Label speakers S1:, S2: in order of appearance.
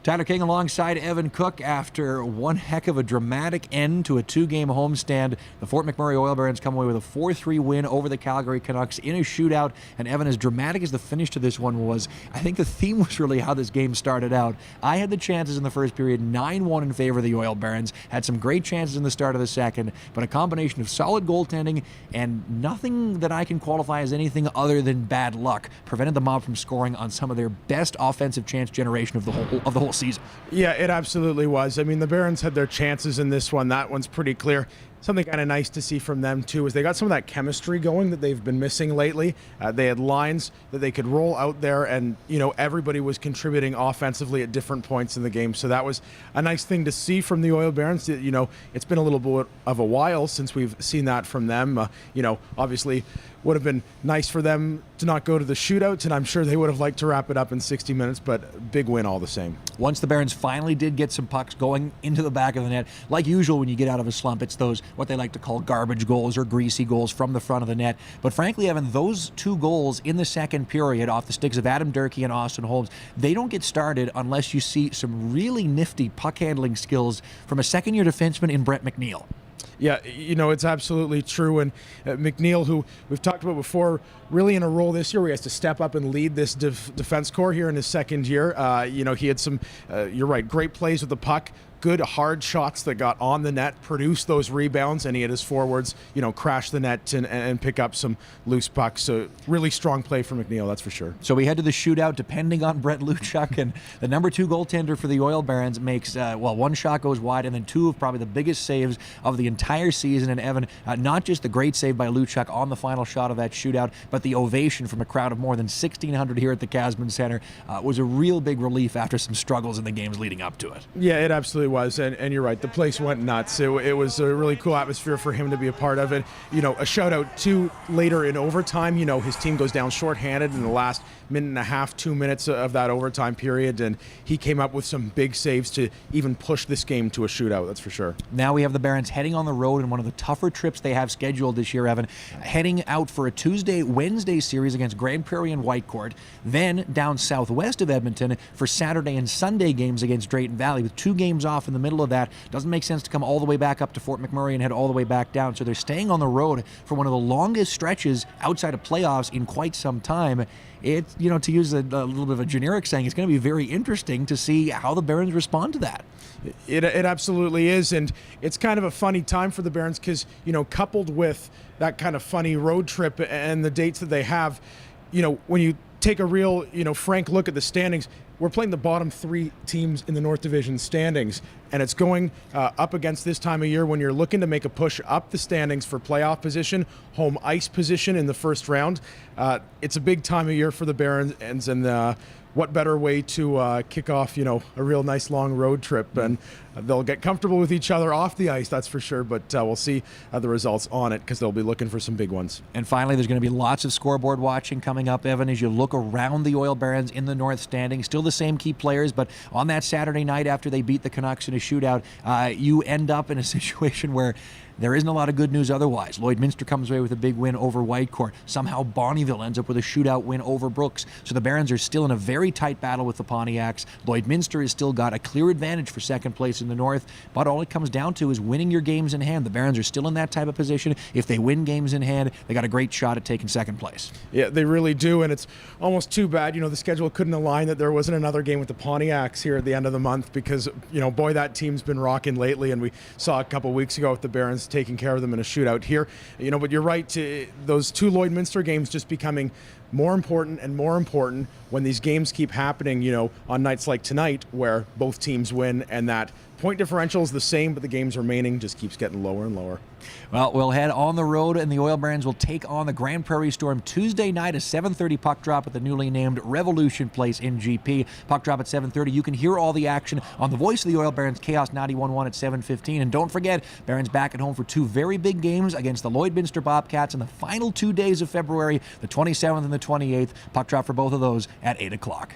S1: Tyler King alongside Evan Cooke after one heck of a dramatic end to a two-game homestand. The Fort McMurray Oil Barons come away with a 4-3 win over the Calgary Canucks in a shootout. And Evan, as dramatic as the finish to this one was, I think the theme was really how this game started out. I had the chances in the first period, 9-1 in favor of the Oil Barons. Had some great chances in the start of the second, but a combination of solid goaltending and nothing that I can qualify as anything other than bad luck prevented the Mob from scoring on some of their best offensive chance generation of the whole season.
S2: Yeah, it absolutely was. I mean, the Barons had their chances in this one. That one's pretty clear. Something kind of nice to see from them, too, is they got some of that chemistry going that they've been missing lately. They had lines that they could roll out there, and, everybody was contributing offensively at different points in the game. So that was a nice thing to see from the Oil Barons. It's been a little bit of a while since we've seen that from them. Obviously would have been nice for them to not go to the shootouts, and I'm sure they would have liked to wrap it up in 60 minutes, but big win all the same.
S1: Once the Barons finally did get some pucks going into the back of the net, like usual when you get out of a slump, it's those, what they like to call garbage goals or greasy goals from the front of the net. But frankly, Evan, those two goals in the second period off the sticks of Adam Durkee and Austin Holmes, they don't get started unless you see some really nifty puck handling skills from a second-year defenseman in Brett McNeil.
S2: Yeah, it's absolutely true. And McNeil, who we've talked about before, really in a role this year where he has to step up and lead this defense corps here in his second year. He had some, you're right, great plays with the puck, good hard shots that got on the net, produced those rebounds, and he had his forwards, crash the net and pick up some loose pucks. So really strong play from McNeil, that's for sure.
S1: So we head to the shootout, depending on Brett Luchuk, and the number 2 goaltender for the Oil Barons makes, one shot goes wide, and then 2 of probably the biggest saves of the entire season. And Evan, not just the great save by Luchuk on the final shot of that shootout, but the ovation from a crowd of more than 1,600 here at the Casman Center was a real big relief after some struggles in the games leading up to it.
S2: Yeah, it absolutely was, and you're right, the place went nuts. It was a really cool atmosphere for him to be a part of it. A shout out too later in overtime. His team goes down shorthanded in the last minute and a half, 2 minutes of that overtime period, and he came up with some big saves to even push this game to a shootout, that's for sure.
S1: Now we have the Barons heading on the road in one of the tougher trips they have scheduled this year, Evan, heading out for a Tuesday-Wednesday series against Grand Prairie and Whitecourt, then down southwest of Edmonton for Saturday and Sunday games against Drayton Valley, with 2 games off in the middle of that. Doesn't make sense to come all the way back up to Fort McMurray and head all the way back down, so they're staying on the road for one of the longest stretches outside of playoffs in quite some time. It's, to use a little bit of a generic saying, it's going to be very interesting to see how the Barons respond to that.
S2: It absolutely is, and it's kind of a funny time for the Barons because, coupled with that kind of funny road trip and the dates that they have, when you take a real, frank look at the standings, we're playing the bottom 3 teams in the North Division standings, and it's going up against this time of year when you're looking to make a push up the standings for playoff position, home ice position in the first round. It's a big time of year for the Barons, and what better way to kick off, a real nice long road trip, and they'll get comfortable with each other off the ice, that's for sure, but we'll see the results on it because they'll be looking for some big ones.
S1: And finally, there's going to be lots of scoreboard watching coming up, Evan, as you look around the Oil Barons in the North standing. Still the same key players, but on that Saturday night after they beat the Canucks in a shootout, you end up in a situation where there isn't a lot of good news otherwise. Lloydminster comes away with a big win over Whitecourt. Somehow Bonnyville ends up with a shootout win over Brooks. So the Barons are still in a very tight battle with the Pontiacs. Lloydminster has still got a clear advantage for second place in the North, but all it comes down to is winning your games in hand. The Barons are still in that type of position. If they win games in hand, they got a great shot at taking second place.
S2: Yeah, they really do, and it's almost too bad, the schedule couldn't align that there wasn't another game with the Pontiacs here at the end of the month because, boy, that team's been rocking lately, and we saw a couple weeks ago with the Barons taking care of them in a shootout here. But you're right, those 2 Lloydminster games just becoming more important and more important when these games keep happening, on nights like tonight where both teams win and that point differential is the same, but the games remaining just keeps getting lower and lower.
S1: Well, we'll head on the road, and the Oil Barons will take on the Grand Prairie Storm Tuesday night, a 7:30 puck drop at the newly named Revolution Place in GP. Puck drop at 7:30. You can hear all the action on the voice of the Oil Barons, Chaos 91.1 at 7:15. And don't forget, Barons back at home for 2 very big games against the Lloydminster Bobcats in the final 2 days of February, the 27th and the 28th. Puck drop for both of those at 8 o'clock.